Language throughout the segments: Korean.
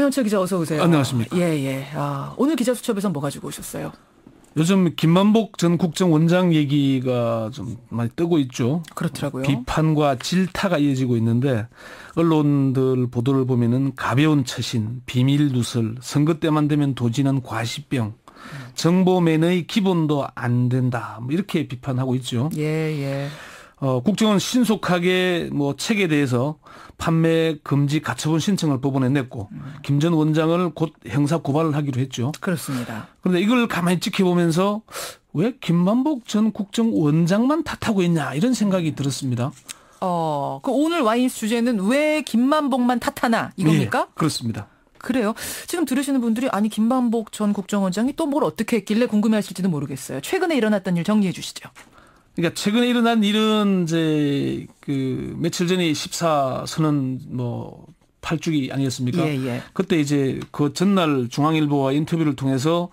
허영철 기자 어서 오세요. 안녕하십니까. 예. 오늘 기자수첩에서 뭐 가지고 오셨어요? 요즘 김만복 전 국정원장 얘기가 좀 많이 뜨고 있죠. 그렇더라고요. 비판과 질타가 이어지고 있는데 언론들 보도를 보면은 가벼운 처신, 비밀 누설, 선거 때만 되면 도지는 과시병, 정보맨의 기본도 안 된다. 뭐 이렇게 비판하고 있죠. 예. 국정원 신속하게 뭐 책에 대해서 판매 금지 가처분 신청을 법원에 냈고 김 전 원장을 곧 형사 고발을 하기로 했죠. 그렇습니다. 그런데 이걸 가만히 지켜보면서 왜 김만복 전 국정원장만 탓하고 있냐 이런 생각이 들었습니다. 그 오늘 와인스 주제는 왜 김만복만 탓하나 이겁니까? 예, 그렇습니다. 그래요. 지금 들으시는 분들이 아니 김만복 전 국정원장이 또 뭘 어떻게 했길래 궁금해하실지도 모르겠어요. 최근에 일어났던 일 정리해 주시죠. 그러니까 최근에 일어난 일은 이제 그 며칠 전에 14선언 뭐 8주기 아니었습니까? 예. 그때 이제 그 전날 중앙일보와 인터뷰를 통해서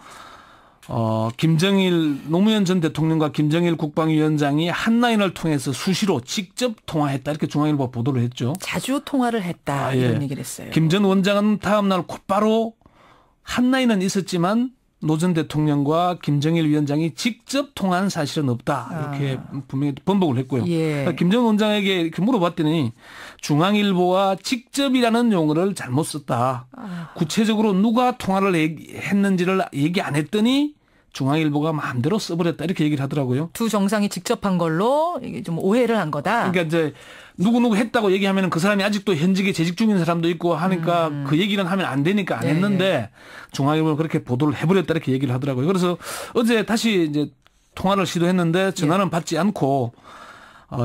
김정일 노무현 전 대통령과 김정일 국방위원장이 한라인을 통해서 수시로 직접 통화했다 이렇게 중앙일보가 보도를 했죠. 자주 통화를 했다 이런 얘기를 했어요. 김 전 원장은 다음 날 곧바로 한라인은 있었지만 노 전 대통령과 김정일 위원장이 직접 통화한 사실은 없다. 이렇게 분명히 번복을 했고요. 예. 김 전 원장에게 이렇게 물어봤더니 중앙일보와 직접이라는 용어를 잘못 썼다. 구체적으로 누가 통화를 했는지를 얘기 안 했더니 중앙일보가 마음대로 써버렸다. 이렇게 얘기를 하더라고요. 두 정상이 직접 한 걸로 이게 좀 오해를 한 거다. 그러니까 이제 누구누구 했다고 얘기하면 그 사람이 아직도 현직에 재직 중인 사람도 있고 하니까 그 얘기는 하면 안 되니까 안 했는데 중앙일보는 그렇게 보도를 해버렸다 이렇게 얘기를 하더라고요. 그래서 어제 다시 이제 통화를 시도했는데 전화는 받지 않고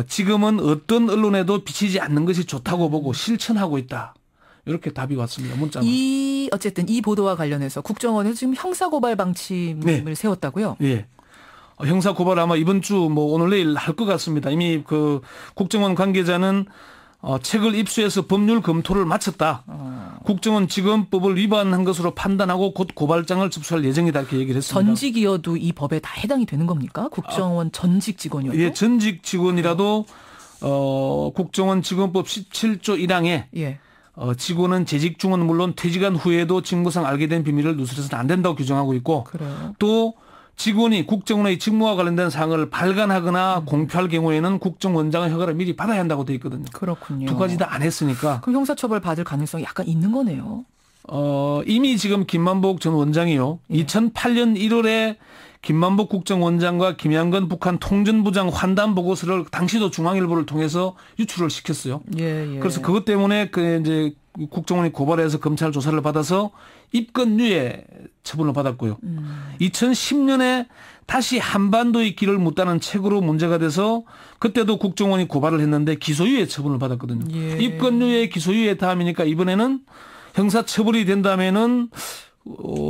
지금은 어떤 언론에도 비치지 않는 것이 좋다고 보고 실천하고 있다. 이렇게 답이 왔습니다. 문자로. 어쨌든 이 보도와 관련해서 국정원에서 지금 형사고발 방침을 세웠다고요? 예. 형사 고발 아마 이번 주 뭐 오늘 내일 할 것 같습니다. 이미 그 국정원 관계자는 책을 입수해서 법률 검토를 마쳤다. 국정원 직원법을 위반한 것으로 판단하고 곧 고발장을 접수할 예정이다 이렇게 얘기를 했습니다. 전직이어도 이 법에 다 해당이 되는 겁니까? 국정원 전직 직원이어도? 예, 전직 직원이라도 국정원 직원법 17조 1항에 직원은 재직 중은 물론 퇴직한 후에도 직무상 알게 된 비밀을 누설해서는 안 된다고 규정하고 있고 그래요. 또 직원이 국정원의 직무와 관련된 사항을 발간하거나 공표할 경우에는 국정원장의 허가를 미리 받아야 한다고 돼 있거든요. 그렇군요. 두 가지 다 안 했으니까. 그럼 형사처벌 받을 가능성이 약간 있는 거네요. 이미 지금 김만복 전 원장이요. 2008년 1월에 김만복 국정원장과 김양건 북한 통전부장 환담 보고서를 당시도 중앙일보를 통해서 유출을 시켰어요. 예. 그래서 그것 때문에 그 이제 국정원이 고발해서 검찰 조사를 받아서 입건유예 처분을 받았고요. 2010년에 다시 한반도의 길을 묻다는 책으로 문제가 돼서 그때도 국정원이 고발을 했는데 기소유예 처분을 받았거든요. 예. 입건유예, 기소유예 다음이니까 이번에는 형사처벌이 된다면은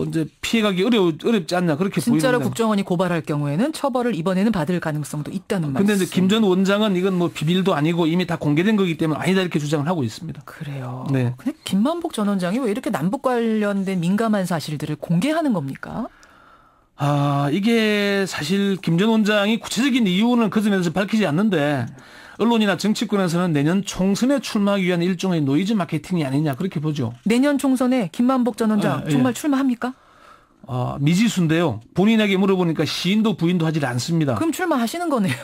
이제 피해가기 어렵지 않냐 그렇게 보입니다. 진짜로 국정원이 고발할 경우에는 처벌을 이번에는 받을 가능성도 있다는 말씀. 그런데 이제 김 전 원장은 이건 뭐 비밀도 아니고 이미 다 공개된 거기 때문에 아니다 이렇게 주장을 하고 있습니다. 그래요. 네. 근데 김만복 전 원장이 왜 이렇게 남북 관련된 민감한 사실들을 공개하는 겁니까? 이게 사실 김 전 원장이 구체적인 이유는 그전에서 밝히지 않는데 언론이나 정치권에서는 내년 총선에 출마하기 위한 일종의 노이즈 마케팅이 아니냐 그렇게 보죠. 내년 총선에 김만복 전 원장 정말 출마합니까? 미지수인데요. 본인에게 물어보니까 시인도 부인도 하질 않습니다. 그럼 출마하시는 거네요.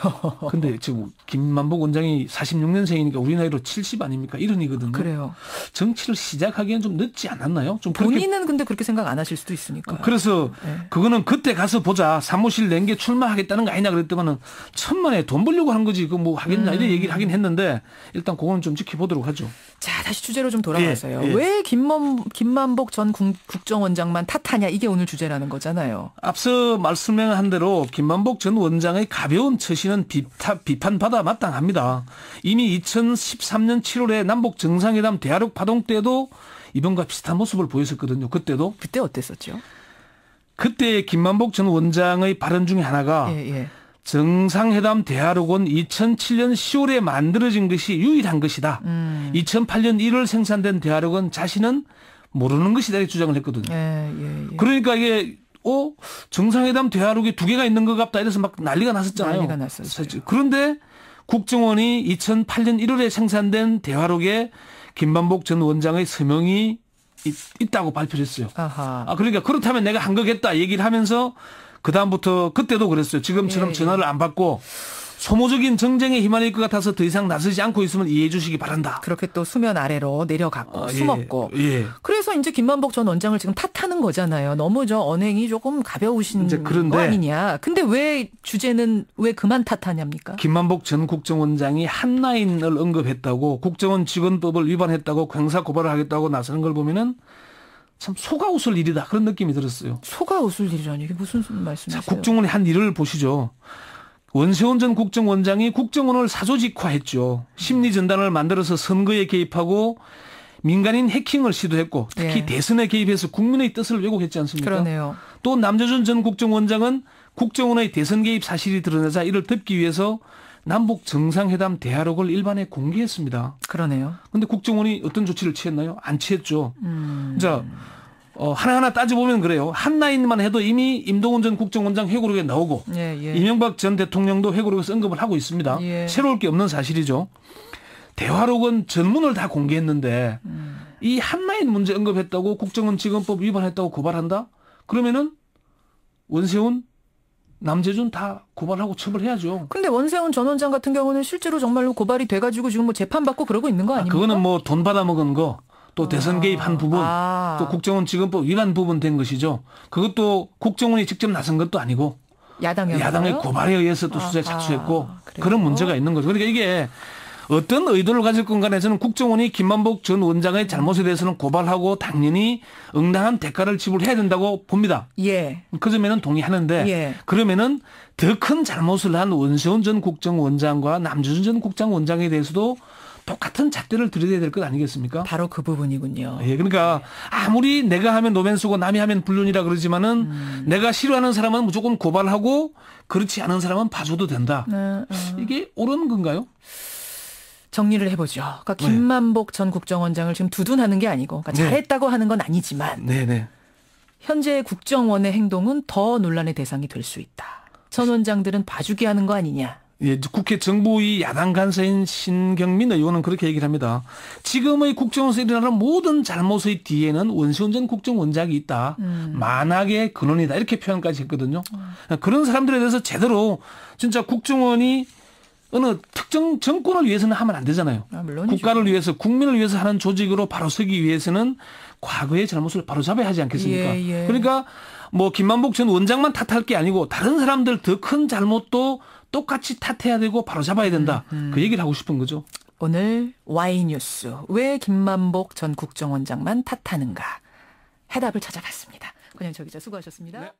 근데 지금 김만복 원장이 46년생이니까 우리 나이로 70 아닙니까? 이런이거든요. 그래요. 정치를 시작하기엔 좀 늦지 않았나요? 좀 본인은 근데 그렇게 생각 안 하실 수도 있으니까. 그래서 그거는 그때 가서 보자. 사무실 낸 게 출마하겠다는 거 아니냐 그랬더만은 천만에 돈 벌려고 한 거지. 그 뭐 하겠냐 이런 얘기를 하긴 했는데 일단 그거는 좀 지켜보도록 하죠. 자, 다시 주제로 좀 돌아가서요. 예. 왜 김만복 전 국정원장만 탓하냐 이게 오늘 주제라는 거잖아요. 앞서 말씀한 대로 김만복 전 원장의 가벼운 처신은 비판받아 마땅합니다. 이미 2013년 7월에 남북 정상회담 대화력 파동 때도 이번과 비슷한 모습을 보였었거든요. 그때도. 그때 어땠었죠? 그때 김만복 전 원장의 발언 중에 하나가 정상회담 대화록은 2007년 10월에 만들어진 것이 유일한 것이다. 2008년 1월 생산된 대화록은 자신은 모르는 것이다 이렇게 주장을 했거든요. 그러니까 이게 정상회담 대화록이 두 개가 있는 것 같다 이래서 막 난리가 났었잖아요. 난리가 났었어요. 그런데 국정원이 2008년 1월에 생산된 대화록에 김만복 전 원장의 서명이 있다고 발표를 했어요. 아하. 그러니까 그렇다면 내가 한 거겠다 얘기를 하면서 그다음부터 그때도 그랬어요. 지금처럼 예, 예. 전화를 안 받고 소모적인 정쟁에 휘말릴 것 같아서 더 이상 나서지 않고 있으면 이해해 주시기 바란다. 그렇게 또 수면 아래로 내려갔고 예, 숨었고. 예. 그래서 이제 김만복 전 원장을 지금 탓하는 거잖아요. 너무 저 언행이 조금 가벼우신 이제 그런데 거 아니냐. 근데 왜 주제는 왜 그만 탓하냐입니까? 김만복 전 국정원장이 한라인을 언급했다고 국정원 직원법을 위반했다고 형사 고발을 하겠다고 나서는 걸 보면은 참 속아 웃을 일이다 그런 느낌이 들었어요. 속아 웃을 일이라니 이게 무슨 말씀이세요? 자, 국정원이 한 일을 보시죠. 원세훈 전 국정원장이 국정원을 사조직화했죠. 심리전단을 만들어서 선거에 개입하고 민간인 해킹을 시도했고 특히 예. 대선에 개입해서 국민의 뜻을 왜곡했지 않습니까? 그러네요. 또 남재준 전 국정원장은 국정원의 대선 개입 사실이 드러나자 이를 덮기 위해서 남북 정상회담 대화록을 일반에 공개했습니다. 그러네요. 그런데 국정원이 어떤 조치를 취했나요? 안 취했죠. 자, 하나하나 따져보면 그래요. 한라인만 해도 이미 임동훈 전 국정원장 회고록에 나오고 예, 예. 이명박 전 대통령도 회고록에서 언급을 하고 있습니다. 예. 새로울 게 없는 사실이죠. 대화록은 전문을 다 공개했는데 이 한라인 문제 언급했다고 국정원 직원법 위반했다고 고발한다? 그러면은 원세훈, 남재준 다 고발하고 처벌해야죠. 근데 원세훈 전 원장 같은 경우는 실제로 정말로 고발이 돼가지고 지금 뭐 재판받고 그러고 있는 거 아닙니까? 그거는 뭐 돈 받아먹은 거, 또 대선 개입한 부분, 또 국정원 직원법 위반 부분 된 것이죠. 그것도 국정원이 직접 나선 것도 아니고 야당의 고발에 의해서 또 수사에 착수했고 그래요? 그런 문제가 있는 거죠. 그러니까 이게 어떤 의도를 가질 건 간에 저는 국정원이 김만복 전 원장의 잘못에 대해서는 고발하고 당연히 응당한 대가를 지불해야 된다고 봅니다. 예. 그 점에는 동의하는데 예. 그러면은 더 큰 잘못을 한 원세훈 전 국정원장과 남재준 전 국정원장에 대해서도 똑같은 잣대를 들여야 될 것 아니겠습니까? 바로 그 부분이군요. 예, 그러니까 아무리 내가 하면 노면수고 남이 하면 불륜이라 그러지만은 내가 싫어하는 사람은 무조건 고발하고 그렇지 않은 사람은 봐줘도 된다. 이게 옳은 건가요? 정리를 해보죠. 그러니까 김만복 전 국정원장을 지금 두둔하는 게 아니고 그러니까 네. 잘했다고 하는 건 아니지만 네네. 현재 국정원의 행동은 더 논란의 대상이 될 수 있다. 전 원장들은 봐주게 하는 거 아니냐. 예, 국회 정보위 야당 간사인 신경민 의원은 그렇게 얘기를 합니다. 지금의 국정원에서 일어나는 모든 잘못의 뒤에는 원세훈 전 국정원장이 있다. 만악의 근원이다. 이렇게 표현까지 했거든요. 그런 사람들에 대해서 제대로 진짜 국정원이 어느 특정 정권을 위해서는 하면 안 되잖아요. 물론이죠. 국가를 위해서 국민을 위해서 하는 조직으로 바로 서기 위해서는 과거의 잘못을 바로 잡아야 하지 않겠습니까? 예, 예. 그러니까 뭐 김만복 전 원장만 탓할 게 아니고 다른 사람들 더 큰 잘못도 똑같이 탓해야 되고 바로 잡아야 된다. 그 얘기를 하고 싶은 거죠. 오늘 Y뉴스 왜 김만복 전 국정원장만 탓하는가 해답을 찾아봤습니다. 권영철 기자 수고하셨습니다. 네.